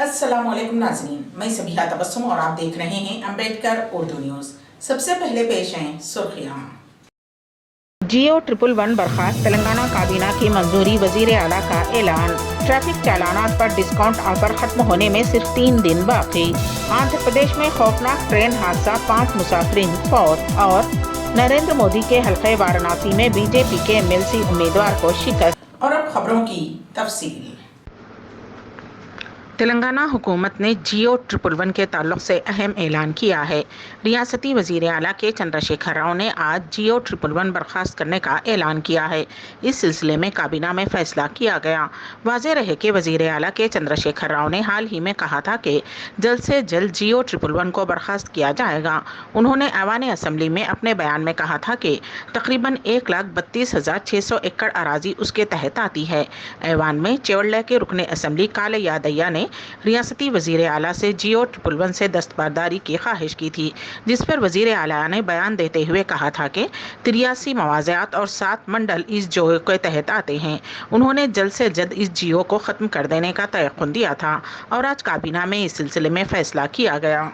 अस्सलामुअलैकुम नाज़रीन, मैं सबिहा तबस्सुम और आप देख रहे हैं अम्बेडकर उर्दू न्यूज़। सबसे पहले पेश हैं सुर्खियां। जियो 111 बर्खास्त, तेलंगाना काबीना की मंजूरी, वजीर आला का ऐलान। ट्रैफिक चालानात पर डिस्काउंट ऑफर खत्म होने में सिर्फ 3 दिन बाकी। आंध्र प्रदेश में खौफनाक ट्रेन हादसा, 5 मुसाफिरीन फौत। और नरेंद्र मोदी के हल्के वाराणसी में बीजेपी के एमएलसी उम्मीदवार को शिकस्त। और अब खबरों की तफसील। तेलंगाना हुकूमत ने जियो 111 के ताल्लुक से अहम ऐलान किया है। रियासती वजीर आला के चंद्रशेखर राव ने आज जियो 111 बर्खास्त करने का ऐलान किया है। इस सिलसिले में काबीना में फैसला किया गया। वाज़ेह रहे कि वजीर आला के चंद्रशेखर राव ने हाल ही में कहा था कि जल्द से जल्द जियो 111 को बर्खास्त किया जाएगा। उन्होंने ऐवान असम्बली में अपने बयान में कहा था कि तकरीबन 1,32,600 एकड़ अराजी उसके तहत आती है। ऐवान में चेवड़ले के रुकने असम्बली काले यादయ్య ने रियासती वजीर आला से जियो 111 से दस्तबरदारी की ख्वाहिश की थी, जिस पर वजीर आला ने बयान देते हुए कहा था कि 83 मवाज़ियात और 7 मंडल इस जियो के तहत आते हैं। उन्होंने जल्द से जल्द इस जियो को ख़त्म कर देने का तयक़ुन दिया था और आज काबीना में इस सिलसिले में फैसला किया गया।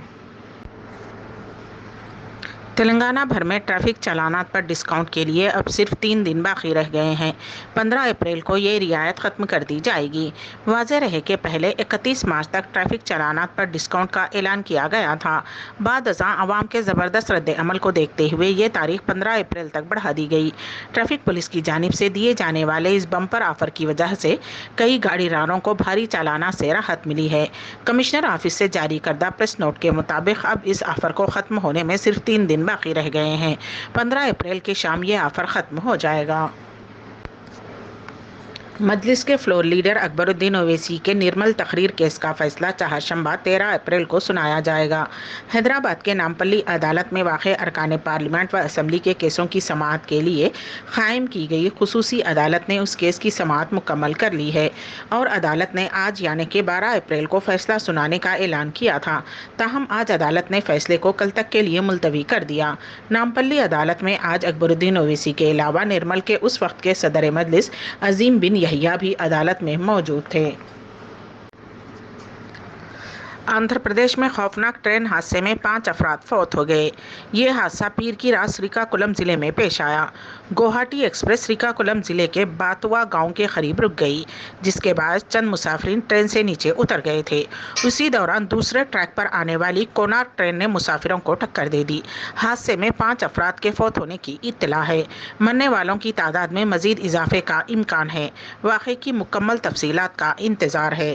तेलंगाना भर में ट्रैफिक चालानात पर डिस्काउंट के लिए अब सिर्फ 3 दिन बाकी रह गए हैं। 15 अप्रैल को ये रियायत ख़त्म कर दी जाएगी। वाज़ेह रहे कि पहले 31 मार्च तक ट्रैफिक चालानात पर डिस्काउंट का ऐलान किया गया था। बाद अज़ां अवाम के ज़बरदस्त रद्द अमल को देखते हुए ये तारीख 15 अप्रैल तक बढ़ा दी गई। ट्रैफिक पुलिस की जानिब से दिए जाने वाले इस बम्पर ऑफर की वजह से कई गाड़ीदारों को भारी चालाना से राहत मिली है। कमिश्नर ऑफिस से जारी करदा प्रेस नोट के मुताबिक अब इस ऑफर को ख़त्म होने में सिर्फ 3 दिन बाकी रह गए हैं। 15 अप्रैल की शाम ये ऑफर खत्म हो जाएगा। मजलिस के फ्लोर लीडर अकबरुद्दीन ओवैसी के निर्मल तकरीर केस का फैसला चहारशंबा 13 अप्रैल को सुनाया जाएगा। हैदराबाद के नामपल्ली अदालत में वाक़ अरकान पार्लियामेंट व असम्बली के केसों की समाअत के लिए कायम की गई खुसूसी अदालत ने उस केस की समाअत मुकम्मल कर ली है और अदालत ने आज यानी कि 12 अप्रैल को फैसला सुनाने का ऐलान किया था। ताहम आज अदालत ने फैसले को कल तक के लिए मुलतवी कर दिया। नामपल्ली अदालत में आज अकबरुद्दीन ओवैसी के अलावा निर्मल के उस वक्त के सदर मजलिस अजीम बिन यहिया भी अदालत में मौजूद थे। आंध्र प्रदेश में खौफनाक ट्रेन हादसे में 5 अफराद फौत हो गए। ये हादसा पीर की रात श्रीकाकुलम ज़िले में पेश आया। गुवाहाटी एक्सप्रेस श्रीकाकुलम ज़िले के बातुआ गांव के करीब रुक गई, जिसके बाद चंद मुसाफिरीन ट्रेन से नीचे उतर गए थे। उसी दौरान दूसरे ट्रैक पर आने वाली कोनार्क ट्रेन ने मुसाफिरों को टक्कर दे दी। हादसे में 5 अफराद के फौत होने की इत्तला है। मरने वालों की तादाद में मज़ीद इजाफे का इम्कान है। वाक़े की मुकम्मल तफसीलात का इंतज़ार है।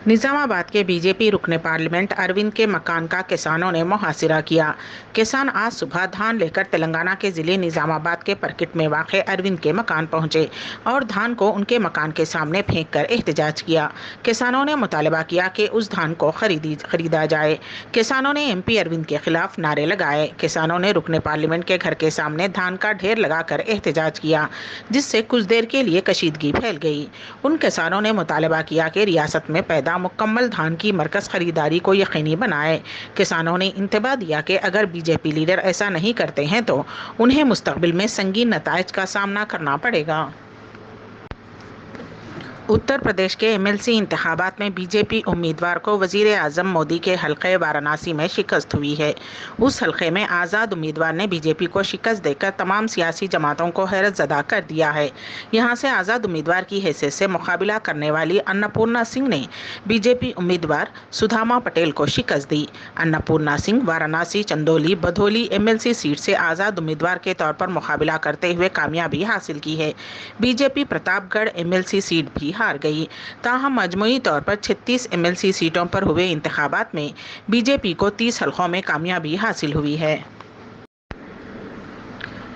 निज़ामाबाद के बीजेपी रुकने पार्लियामेंट अरविंद के मकान का किसानों ने मुहासिरा किया। किसान आज सुबह धान लेकर तेलंगाना के ज़िले निज़ामाबाद के परकिट में वाक़े अरविंद के मकान पहुंचे और धान को उनके मकान के सामने फेंक कर एहतजाज किया। किसानों ने मुतालबा किया कि उस धान को खरीदा जाए। किसानों ने MP अरविंद के खिलाफ नारे लगाए। किसानों ने रुकने पार्लियामेंट के घर के सामने धान का ढेर लगाकर एहतजाज किया, जिससे कुछ देर के लिए कशीदगी फैल गई। उन किसानों ने मुतालबा किया कि रियासत में पैदा मुकम्मल धान की मरकज़ खरीदारी को यकीनी बनाए। किसानों ने इंतबाह दिया कि अगर बीजेपी लीडर ऐसा नहीं करते हैं तो उन्हें मुस्तक़बिल में संगीन नताइज का सामना करना पड़ेगा। उत्तर प्रदेश के MLC इंतखाबात में बीजेपी उम्मीदवार को वज़ीर आज़म मोदी के हल्के वाराणसी में शिकस्त हुई है। उस हल्के में आज़ाद उम्मीदवार ने बीजेपी को शिकस्त देकर तमाम सियासी जमातों को हैरत ज़दा कर दिया है। यहां से आज़ाद उम्मीदवार की हैसियत से मुकाबला करने वाली अन्नपूर्णा सिंह ने बीजेपी उम्मीदवार सुधामा पटेल को शिकस्त दी। अन्नपूर्णा सिंह वाराणसी, चंदौली, बधौली MLC सीट से आज़ाद उम्मीदवार के तौर पर मुकाबला करते हुए कामयाबी हासिल की है। बीजेपी प्रतापगढ़ MLC सीट भी हार गई। ताहम मजमूई तौर पर 36 MLC सीटों पर हुए इंतखाबात में बीजेपी को 30 हलकों में कामयाबी हासिल हुई है।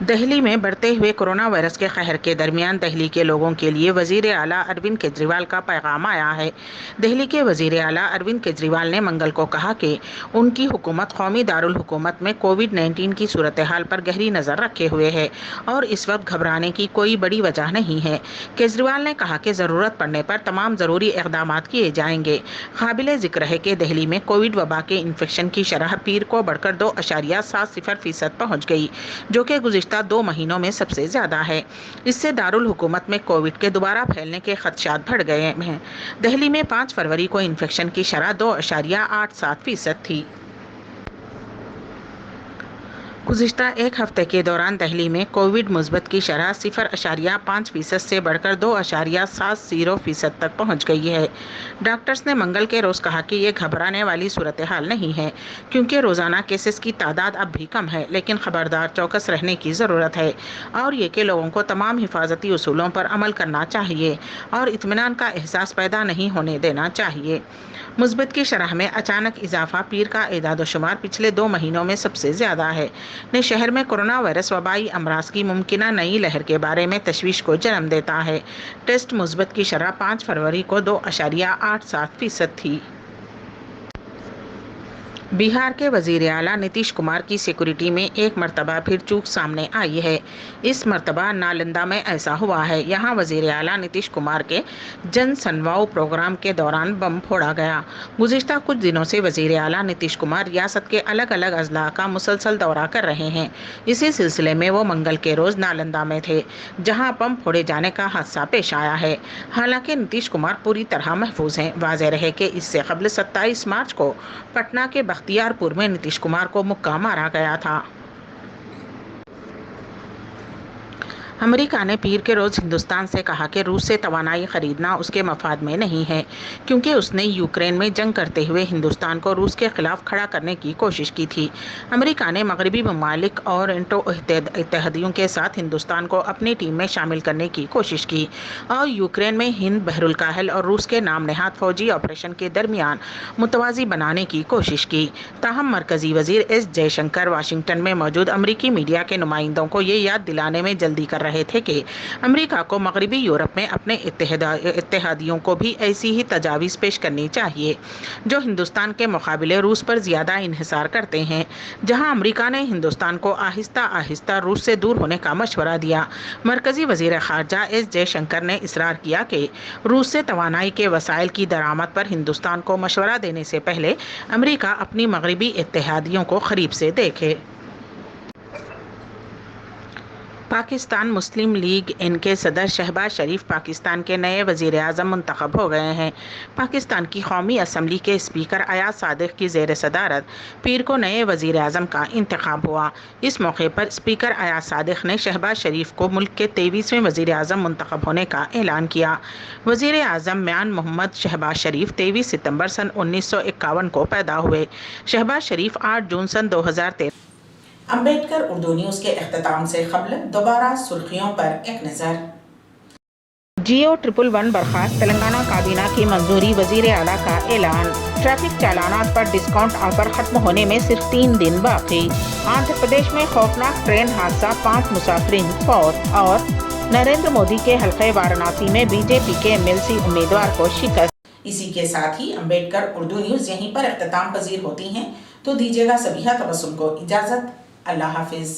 दिल्ली में बढ़ते हुए कोरोना वायरस के कहर के दरमियान दिल्ली के लोगों के लिए वज़ीर आला अरविंद केजरीवाल का पैगाम आया है। दिल्ली के वज़ीर आला अरविंद केजरीवाल ने मंगल को कहा कि उनकी हुकूमत कौमी दारुल हुकूमत में कोविड-19 की सूरत हाल पर गहरी नज़र रखे हुए है और इस वक्त घबराने की कोई बड़ी वजह नहीं है। केजरीवाल ने कहा कि ज़रूरत पड़ने पर तमाम ज़रूरी इक़दाम किए जाएंगे। काबिल ज़िक्र है कि दिल्ली में कोविड वबा के इन्फेक्शन की शरह पीर को बढ़कर 2.70% पहुँच गई, जो कि गुज़िश्ता گزشتہ 2 مہینوں میں سب سے زیادہ ہے۔ اس سے دارالحکومت میں کووڈ کے دوبارہ پھیلنے کے خدشات بڑھ گئے ہیں۔ دہلی میں 5 فروری کو انفیکشن کی شرح 2.87% تھی۔ گزشتہ ایک ہفتے کے دوران دہلی میں کووڈ مثبت کی شرح 0.5% سے بڑھ کر 2.70% تک پہنچ گئی ہے۔ ڈاکٹرز نے منگل کے روز کہا کہ یہ گھبرانے والی صورتحال نہیں ہے، کیونکہ روزانہ کیسز کی تعداد اب بھی کم ہے، لیکن خبردار چوکس رہنے کی ضرورت ہے، اور یہ کہ لوگوں کو تمام حفاظتی اصولوں پر عمل کرنا چاہیے اور اطمینان کا احساس پیدا نہیں ہونے دینا چاہیے۔ مثبت کی شرح میں اچانک اضافہ پیر کا اعداد و شمار پچھلے 2 مہینوں میں سب سے زیادہ ہے، نے شہر میں کورونا وائرس وبائی امراض کی ممکنہ نئی لہر کے بارے میں تشویش کو جنم دیتا ہے۔ ٹیسٹ مثبت کی شرح 5 فروری کو 2.87% تھی۔ بہار کے وزیر اعلیٰ نتیش کمار کی سیکورٹی میں ایک مرتبہ پھر چوک سامنے آئی ہے۔ اس مرتبہ نالندہ میں ایسا ہوا ہے۔ یہاں وزیر اعلیٰ نتیش کمار کے جن سنواؤ پروگرام کے دوران بم پھوڑا گیا۔ گزشتہ کچھ دنوں سے وزیر اعلیٰ نتیش کمار ریاست کے الگ الگ اضلاع کا مسلسل دورہ کر رہے ہیں۔ اسی سلسلے میں وہ منگل کے روز نالندہ میں تھے، جہاں بم پھوڑے جانے کا حادثہ پیش آیا ہے۔ حالانکہ نتیش کمار پوری طرح محفوظ ہیں۔ واضح رہے کہ اس سے قبل 27 مارچ کو پٹنہ کے بختیار پور میں نتیش کمار کو مکہ مارا گیا تھا۔ امریکہ نے پیر کے روز ہندوستان سے کہا کہ روس سے توانائی خریدنا اس کے مفاد میں نہیں ہے، کیونکہ اس نے یوکرین میں جنگ کرتے ہوئے ہندوستان کو روس کے خلاف کھڑا کرنے کی کوشش کی تھی۔ امریکہ نے مغربی ممالک اور نیٹو اتحادیوں کے ساتھ ہندوستان کو اپنی ٹیم میں شامل کرنے کی کوشش کی اور یوکرین میں ہند بحر الکاہل اور روس کے نام نہاد فوجی آپریشن کے درمیان متوازی بنانے کی کوشش کی۔ تاہم مرکزی وزیر ایس جے شنکر واشنگٹن میں موجود امریکی میڈیا کے نمائندوں کو یہ یاد دلانے میں جلدی کر رہے تھے کہ امریکہ کو مغربی یورپ میں اپنے اتحادیوں کو بھی ایسی ہی تجاویز پیش کرنی چاہیے جو ہندوستان کے مقابلے روس پر زیادہ انحصار کرتے ہیں۔ جہاں امریکہ نے ہندوستان کو آہستہ آہستہ روس سے دور ہونے کا مشورہ دیا، مرکزی وزیر خارجہ ایس جے شنکر نے اصرار کیا کہ روس سے توانائی کے وسائل کی درآمد پر ہندوستان کو مشورہ دینے سے پہلے امریکہ اپنی مغربی اتحادیوں کو قریب سے دیکھے۔ پاکستان مسلم لیگ ان کے صدر شہباز شریف پاکستان کے نئے وزیر اعظم منتخب ہو گئے ہیں۔ پاکستان کی قومی اسمبلی کے اسپیکر ایاز صادق کی زیر صدارت پیر کو نئے وزیر اعظم کا انتخاب ہوا۔ اس موقع پر اسپیکر ایاز صادق نے شہباز شریف کو ملک کے 23ویں وزیر اعظم منتخب ہونے کا اعلان کیا۔ وزیر اعظم میاں محمد شہباز شریف 23 ستمبر سن 1951 کو پیدا ہوئے۔ شہباز شریف 8 جون سن 2013۔ امبیڈکر اردو نیوز کے اختتام سے قبل دوبارہ سرخیوں پر ایک نظر۔ جیو 111 برخاست، تلنگانہ کابینہ کی منظوری، وزیر اعلیٰ کا اعلان۔ ٹریفک چالانات پر ڈسکاؤنٹ آفر ختم ہونے میں صرف 3 دن باقی۔ آندھرا پردیش میں خوفناک ٹرین حادثہ، 5 مسافرین فوت، اور نریندر مودی کے حلقہ وارانسی میں بی جے پی کے MLC امیدوار کو شکست۔ اسی کے ساتھ ہی امبیڈکر اردو نیوز یہیں پر اختتام پذیر ہوتی ہیں، تو دیجیے گا سبیحہ تبسم کو اجازت۔ اللہ حافظ۔